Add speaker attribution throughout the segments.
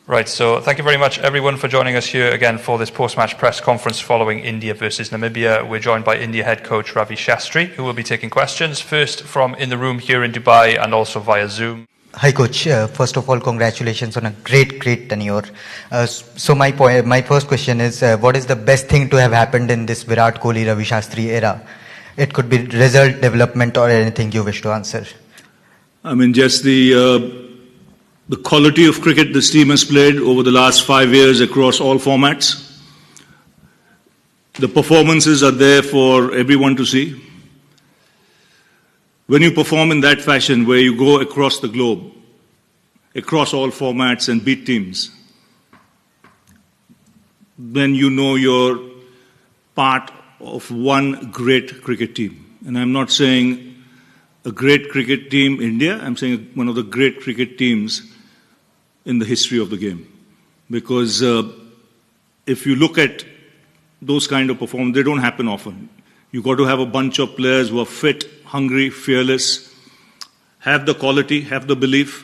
Speaker 1: Right, so thank you very much everyone for joining us here again for this post-match press conference following India versus Namibia. We're joined by India head coach Ravi Shastri, who will be taking questions, first from in the room here in Dubai and also via Zoom.
Speaker 2: Hi coach, first of all congratulations on a great tenure. So my first question is, what is the best thing to have happened in this Virat Kohli Ravi Shastri era? It could be result, development or anything you wish to answer.
Speaker 3: I mean, just the quality of cricket this team has played over the last 5 years across all formats. The performances are there for everyone to see. When you perform in that fashion, where you go across the globe, across all formats and beat teams, then you know you're part of one great cricket team. And I'm not saying a great cricket team, India, I'm saying one of the great cricket teams in the history of the game. Because if you look at those kind of performances, they don't happen often. You've got to have a bunch of players who are fit, hungry, fearless, have the quality, have the belief,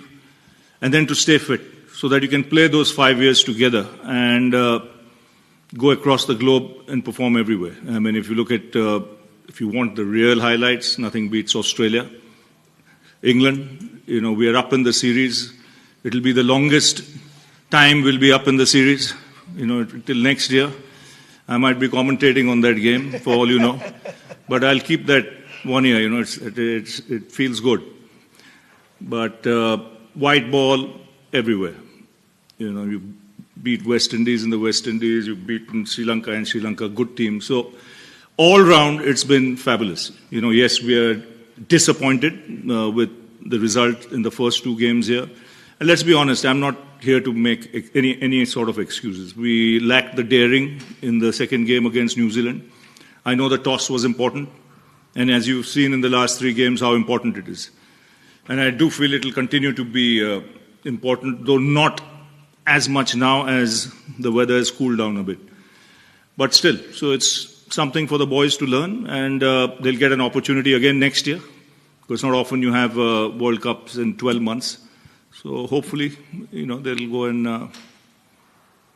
Speaker 3: and then to stay fit so that you can play those 5 years together and go across the globe and perform everywhere. I mean, if you look at, if you want the real highlights, nothing beats Australia. England, you know, we are up in the series. It'll be the longest time we'll be up in the series, you know, till next year. I might be commentating on that game, for all you know. But I'll keep that 1 year, you know, it feels good. But white ball everywhere. You know, you beat West Indies in the West Indies, you beat Sri Lanka and Sri Lanka, good team. So all round, it's been fabulous. You know, yes, we are disappointed with the result in the first 2 games here. And let's be honest, I'm not here to make any sort of excuses. We lacked the daring in the second game against New Zealand. I know the toss was important, and as you've seen in the last 3 games, how important it is. And I do feel it will continue to be important, though not as much now as the weather has cooled down a bit. But still, so it's something for the boys to learn, and they'll get an opportunity again next year, because not often you have World Cups in 12 months. So hopefully, you know, they'll go and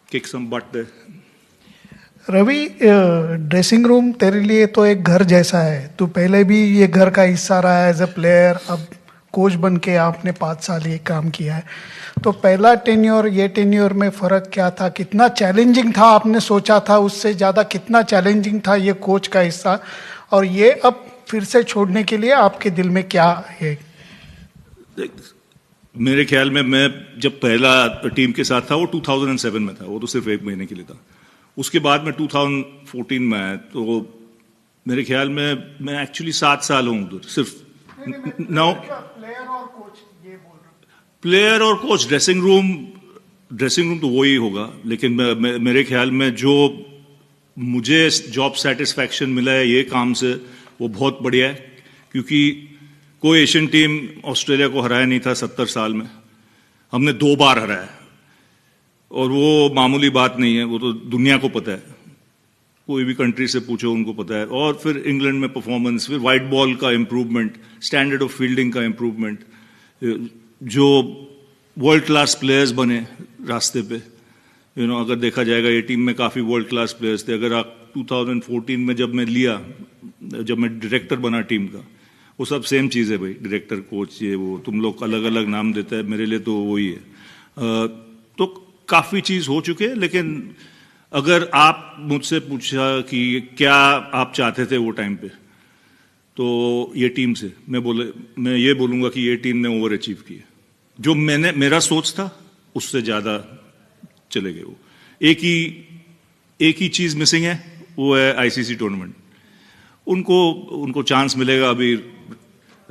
Speaker 3: kick some butt there.
Speaker 4: Ravi, dressing room तेरे लिए तो एक घर जैसा है. तू पहले भी ये घर का हिस्सा रहा है एज अ प्लेयर. अब कोच बन के आपने 5 साल ये काम किया है. तो पहला टेन्योर ये टेन्योर में फ़र्क क्या था? कितना चैलेंजिंग था? आपने सोचा था उससे ज़्यादा कितना चैलेंजिंग था ये कोच का हिस्सा? और ये अब फिर से छोड़ने के लिए आपके दिल में क्या है?
Speaker 3: मेरे ख्याल में मैं जब पहला टीम के साथ था वो 2007 में था. वो तो सिर्फ 1 महीने के लिए था. उसके बाद में 2014 में आया. तो मेरे ख्याल में मैं एक्चुअली 7 साल हूँ उधर. सिर्फ नाउ प्लेयर और कोच ड्रेसिंग रूम तो वही होगा. लेकिन मेरे ख्याल में जो मुझे जॉब सेटिस्फैक्शन मिला है ये काम से, वो बहुत बढ़िया है. क्योंकि कोई एशियन टीम ऑस्ट्रेलिया को हराया नहीं था 70 साल में. हमने 2 बार हराया, और वो मामूली बात नहीं है. वो तो दुनिया को पता है, कोई भी कंट्री से पूछो उनको पता है. और फिर इंग्लैंड में परफॉर्मेंस, फिर वाइट बॉल का इम्प्रूवमेंट, स्टैंडर्ड ऑफ फील्डिंग का इम्प्रूवमेंट, जो वर्ल्ड क्लास प्लेयर्स बने रास्ते पे. यू नो, अगर देखा जाएगा ये टीम में काफ़ी वर्ल्ड क्लास प्लेयर्स थे. अगर आप 2014 में जब मैं डायरेक्टर बना टीम का, वो सब सेम चीज़ है भाई. डायरेक्टर, कोच, ये वो तुम लोग अलग अलग नाम देते हैं, मेरे लिए तो वही है. तो काफ़ी चीज़ हो चुके हैं. लेकिन अगर आप मुझसे पूछा कि क्या आप चाहते थे वो टाइम पे, तो ये टीम से मैं ये बोलूँगा कि ये टीम ने ओवर अचीव किया. जो मेरा सोच था उससे ज़्यादा चले गए. वो एक ही चीज़ मिसिंग है, वो है आईसीसी टूर्नामेंट. उनको चांस मिलेगा. अभी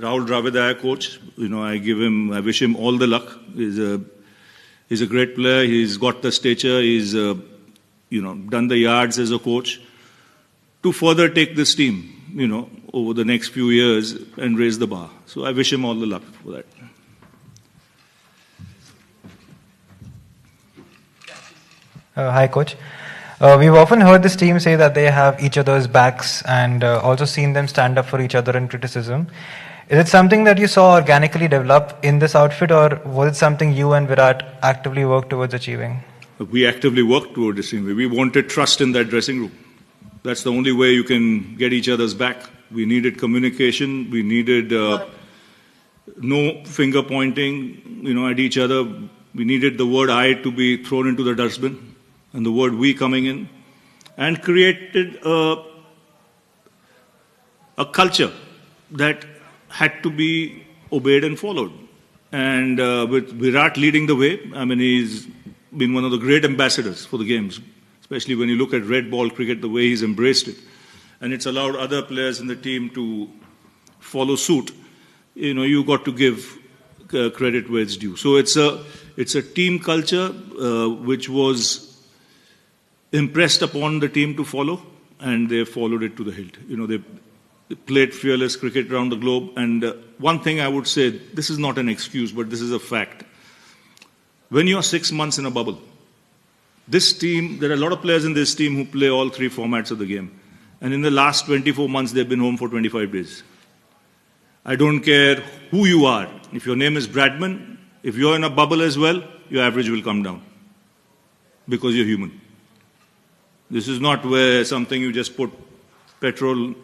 Speaker 3: राहुल द्रविड़ आया coach. You know, I wish him all the luck. He's a great player. He's got the stature. He's, done the yards as a coach to further take this team, over the next few years and raise the bar. So I wish him all the luck for that.
Speaker 5: Hi, Coach. We've often heard this team say that they have each other's backs and also seen them stand up for each other in criticism. Is it something that you saw organically develop in this outfit, or was it something you and Virat actively worked towards achieving?
Speaker 3: We actively worked toward this thing. We wanted trust in that dressing room. That's the only way you can get each other's back. We needed communication. We needed no finger pointing, at each other. We needed the word "I" to be thrown into the dustbin, and the word "we" coming in, and created a culture that had to be obeyed and followed. And with Virat leading the way, he's been one of the great ambassadors for the games, especially when you look at red ball cricket, the way he's embraced it. And it's allowed other players in the team to follow suit. You got to give credit where it's due. So it's a team culture which was impressed upon the team to follow, and they followed it to the hilt. They played fearless cricket around the globe. And one thing I would say, this is not an excuse, but this is a fact. When you're 6 months in a bubble, this team, there are a lot of players in this team who play all three formats of the game. And in the last 24 months, they've been home for 25 days. I don't care who you are. If your name is Bradman, if you're in a bubble as well, your average will come down because you're human. This is not where something you just put petrol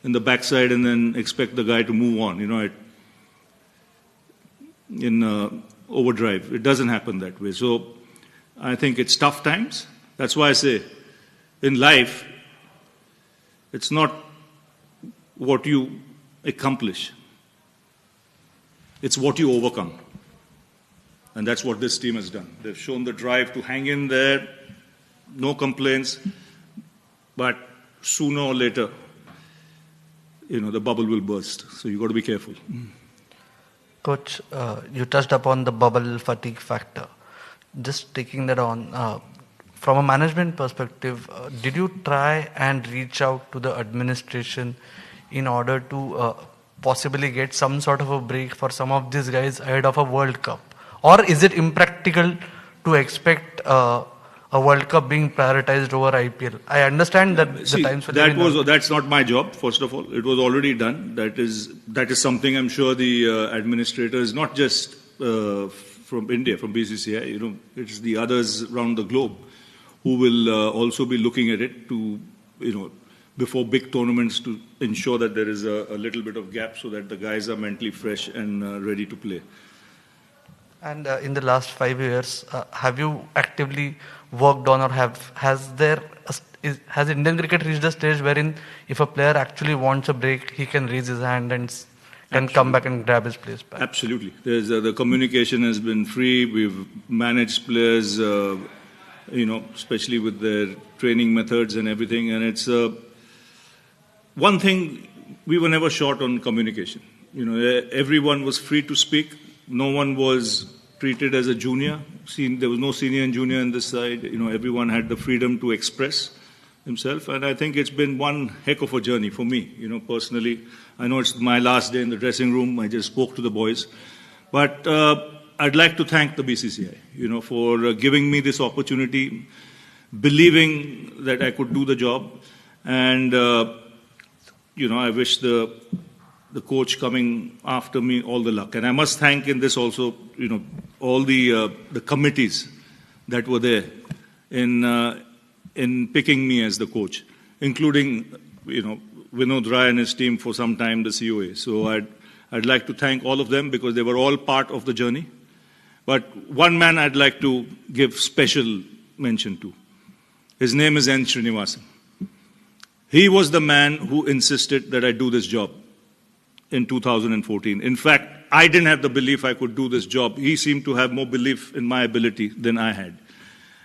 Speaker 3: in the backside and then expect the guy to move on, in overdrive. It doesn't happen that way. So I think it's tough times. That's why I say, in life, it's not what you accomplish. It's what you overcome. And that's what this team has done. They've shown the drive to hang in there, no complaints, but sooner or later, the bubble will burst. So you've got to be careful.
Speaker 6: Coach, you touched upon the bubble fatigue factor. Just taking that on, from a management perspective, did you try and reach out to the administration in order to possibly get some sort of a break for some of these guys ahead of a World Cup? Or is it impractical to expect a World Cup being prioritized over IPL? I understand that the times
Speaker 3: that's not my job, first of all. It was already done. That is something I'm sure the administrators, not just from India, from BCCI, it's the others around the globe who will also be looking at it to, before big tournaments, to ensure that there is a little bit of gap so that the guys are mentally fresh and ready to play.
Speaker 6: And in the last 5 years, have you actively worked on, or has Indian cricket reached a stage wherein if a player actually wants a break, he can raise his hand and can come back and grab his place back?
Speaker 3: Absolutely. The communication has been free. We've managed players, especially with their training methods and everything. And it's one thing, we were never short on communication. Everyone was free to speak. No one was treated as a junior. There was no senior and junior on this side. Everyone had the freedom to express himself. And I think it's been one heck of a journey for me, personally. I know it's my last day in the dressing room. I just spoke to the boys. But I'd like to thank the BCCI, for giving me this opportunity, believing that I could do the job. And, I wish the coach coming after me all the luck. And I must thank in this also, all the committees that were there in picking me as the coach, including, Vinod Rai and his team for some time, the COA. So I'd like to thank all of them because they were all part of the journey. But one man I'd like to give special mention to. His name is N. Srinivasan. He was the man who insisted that I do this job in 2014. In fact, I didn't have the belief I could do this job. He seemed to have more belief in my ability than I had.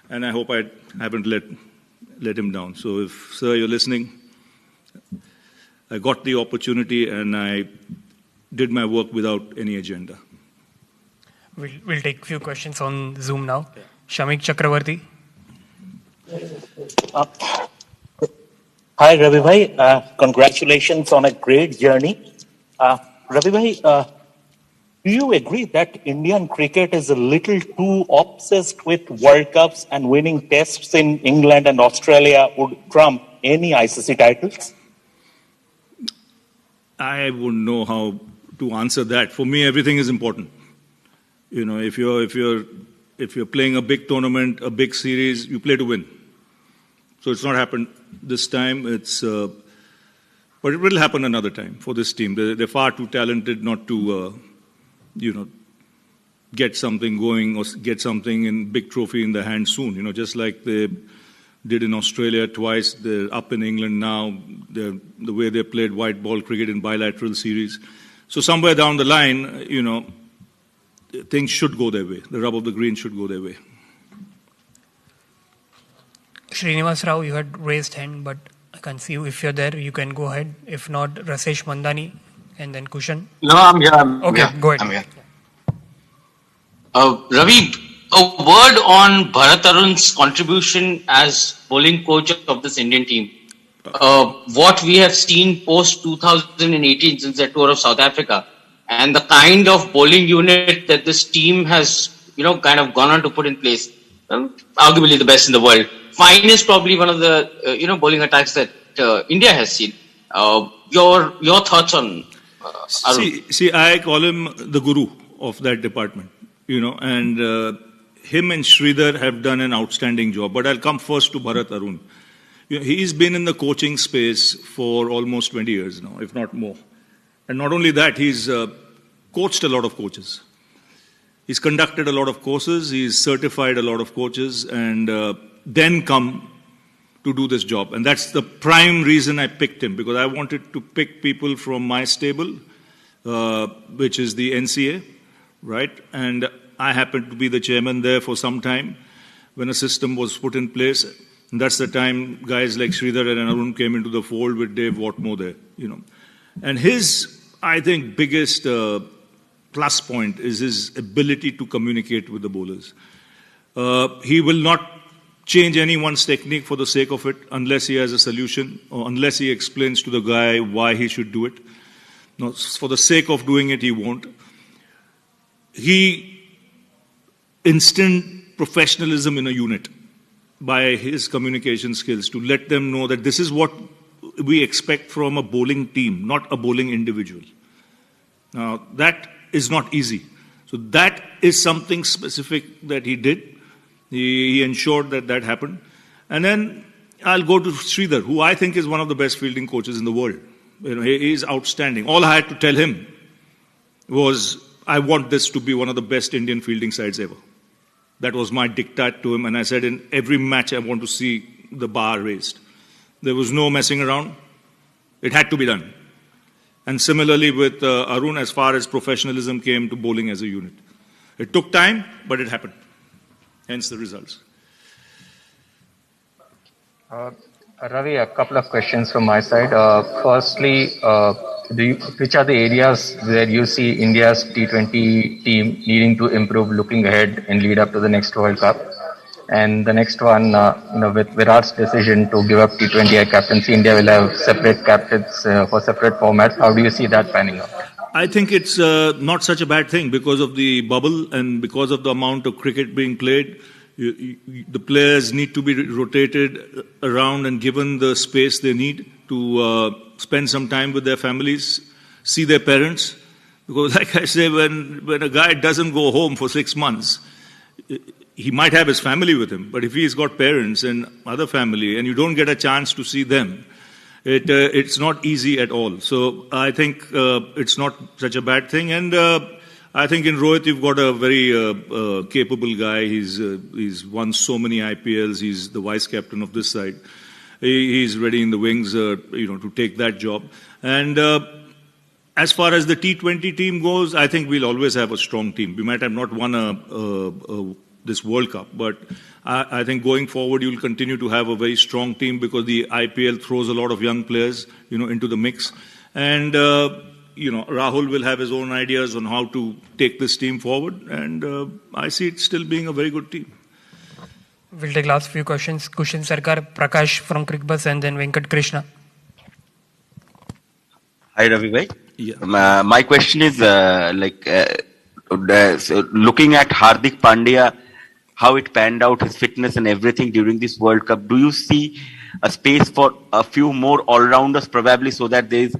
Speaker 3: And I hope I haven't let him down. So if, sir, you're listening, I got the opportunity and I did my work without any agenda.
Speaker 7: We'll take a few questions on Zoom now. Yeah. Shamik Chakravarti.
Speaker 8: Hi, Ravi bhai. Congratulations on a great journey. Ravi bhai, do you agree that Indian cricket is a little too obsessed with World Cups and winning tests in England and Australia would trump any ICC titles?
Speaker 3: I wouldn't know how to answer that. For me, everything is important. If you're playing a big tournament, a big series, you play to win. So it's not happened this time. But it will happen another time for this team. They're far too talented not to, get something going or get something in big trophy in the hand soon. Just like they did in Australia twice, they're up in England now. The way they played white ball cricket in bilateral series. So somewhere down the line, things should go their way. The rub of the green should go their way.
Speaker 7: Srinivas Rao, you had raised hand, but I can't see you. If you're there, you can go ahead. If not, Rasesh Mandani and then Kushan.
Speaker 9: No, I'm here.
Speaker 7: Okay, go ahead.
Speaker 9: I'm here. Ravi, a word on Bharat Arun's contribution as bowling coach of this Indian team. What we have seen post 2018 since the tour of South Africa, and the kind of bowling unit that this team has, kind of gone on to put in place, arguably the best in the world. Fine is probably one of the, bowling attacks that India has seen. Your thoughts on Arun?
Speaker 3: See, I call him the guru of that department, and him and Sridhar have done an outstanding job. But I'll come first to Bharat Arun. He's been in the coaching space for almost 20 years now, if not more. And not only that, he's coached a lot of coaches. He's conducted a lot of courses, he's certified a lot of coaches, and then come to do this job. And that's the prime reason I picked him, because I wanted to pick people from my stable, which is the NCA, right? And I happened to be the chairman there for some time when a system was put in place. And that's the time guys like Sridhar and Arun came into the fold with Dave Watmore there, And his, I think, biggest plus point is his ability to communicate with the bowlers. He will not change anyone's technique for the sake of it unless he has a solution or unless he explains to the guy why he should do it. No, for the sake of doing it, he won't. He instilled professionalism in a unit by his communication skills to let them know that this is what we expect from a bowling team, not a bowling individual. Now, that is not easy. So that is something specific that he did. He ensured that that happened. And then I'll go to Sridhar, who I think is one of the best fielding coaches in the world. He is outstanding. All I had to tell him was, I want this to be one of the best Indian fielding sides ever. That was my diktat to him, and I said in every match I want to see the bar raised. There was no messing around. It had to be done. And similarly with Arun, as far as professionalism came to bowling as a unit. It took time, but it happened. Hence the results.
Speaker 10: Ravi, a couple of questions from my side. Firstly, which are the areas where you see India's T20 team needing to improve looking ahead and lead up to the next World Cup? And the next one, with Virat's decision to give up T20 captaincy, India will have separate captains for separate formats. How do you see that panning out?
Speaker 3: I think it's not such a bad thing because of the bubble and because of the amount of cricket being played. The players need to be rotated around and given the space they need to spend some time with their families, see their parents. Because like I say, when a guy doesn't go home for 6 months, he might have his family with him. But if he's got parents and other family and you don't get a chance to see them, it's not easy at all. So I think it's not such a bad thing. And I think in Rohit, you've got a very capable guy. He's won so many IPLs. He's the vice captain of this side. He's ready in the wings, to take that job. And as far as the T20 team goes, I think we'll always have a strong team. We might have not won this World Cup, but I think going forward, you'll continue to have a very strong team because the IPL throws a lot of young players, into the mix. And Rahul will have his own ideas on how to take this team forward, and I see it still being a very good team.
Speaker 7: We'll take last few questions. Kushan Sarkar, Prakash from Crickbus, and then Venkat Krishna.
Speaker 11: Hi, Ravi bhai.
Speaker 3: Yeah.
Speaker 11: My question is, looking at Hardik Pandya, how it panned out, his fitness and everything during this World Cup, do you see a space for a few more all-rounders probably so that there is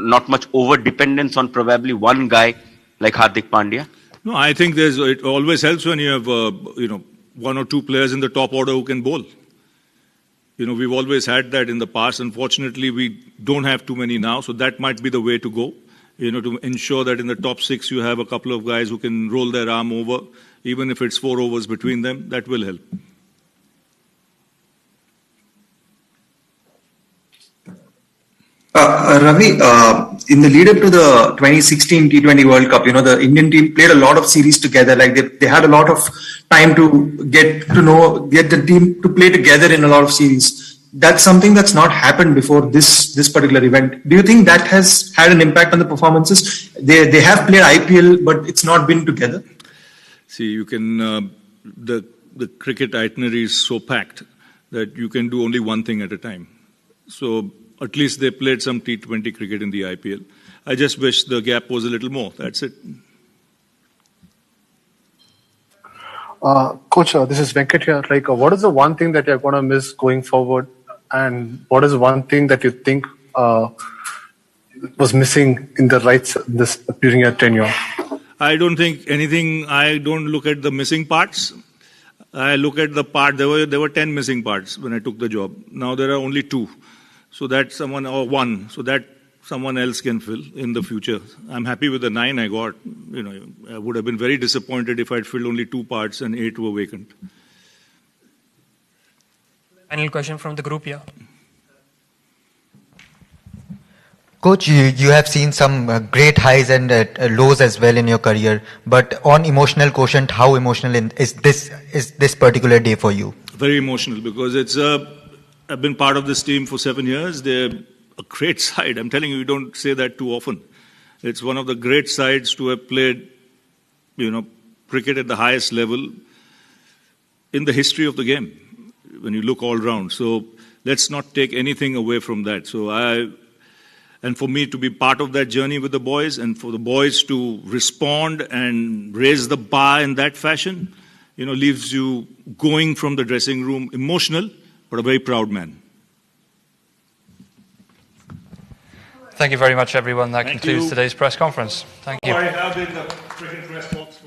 Speaker 11: not much over dependence on probably one guy like Hardik Pandya?
Speaker 3: No, I think it always helps when you have, one or two players in the top order who can bowl. We've always had that in the past. Unfortunately, we don't have too many now, so that might be the way to go. To ensure that in the top 6 you have a couple of guys who can roll their arm over, even if it's 4 overs between them, that will help.
Speaker 12: Ravi, in the lead up to the 2016 T20 World Cup, the Indian team played a lot of series together. Like they had a lot of time to get the team to play together in a lot of series. That's something that's not happened before this particular event. Do you think that has had an impact on the performances? They have played IPL, but it's not been together.
Speaker 3: See, you can the cricket itinerary is so packed that you can do only one thing at a time. So at least they played some T20 cricket in the IPL. I just wish the gap was a little more. That's it.
Speaker 13: Coach, this is Venkat here. What is the one thing that you're going to miss going forward? And what is one thing that you think was missing in the during your tenure?
Speaker 3: I don't think anything. I don't look at the missing parts. I look at the part. There were 10 missing parts when I took the job. Now there are only 2. So that one. So that someone else can fill in the future. I'm happy with the 9 I got. I would have been very disappointed if I'd filled only 2 parts and 8 were vacant.
Speaker 7: Final question from the group here.
Speaker 2: Coach, you have seen some great highs and lows as well in your career. But on emotional quotient, how emotional is this particular day for you?
Speaker 3: Very emotional because I've been part of this team for 7 years. They're a great side. I'm telling you, you don't say that too often. It's one of the great sides to have played, cricket at the highest level in the history of the game, when you look all round. So let's not take anything away from that. And for me to be part of that journey with the boys and for the boys to respond and raise the bar in that fashion, leaves you going from the dressing room emotional, but a very proud man.
Speaker 1: Thank you very much, everyone. That concludes today's press conference. Thank you.
Speaker 3: I have in the cricket press box.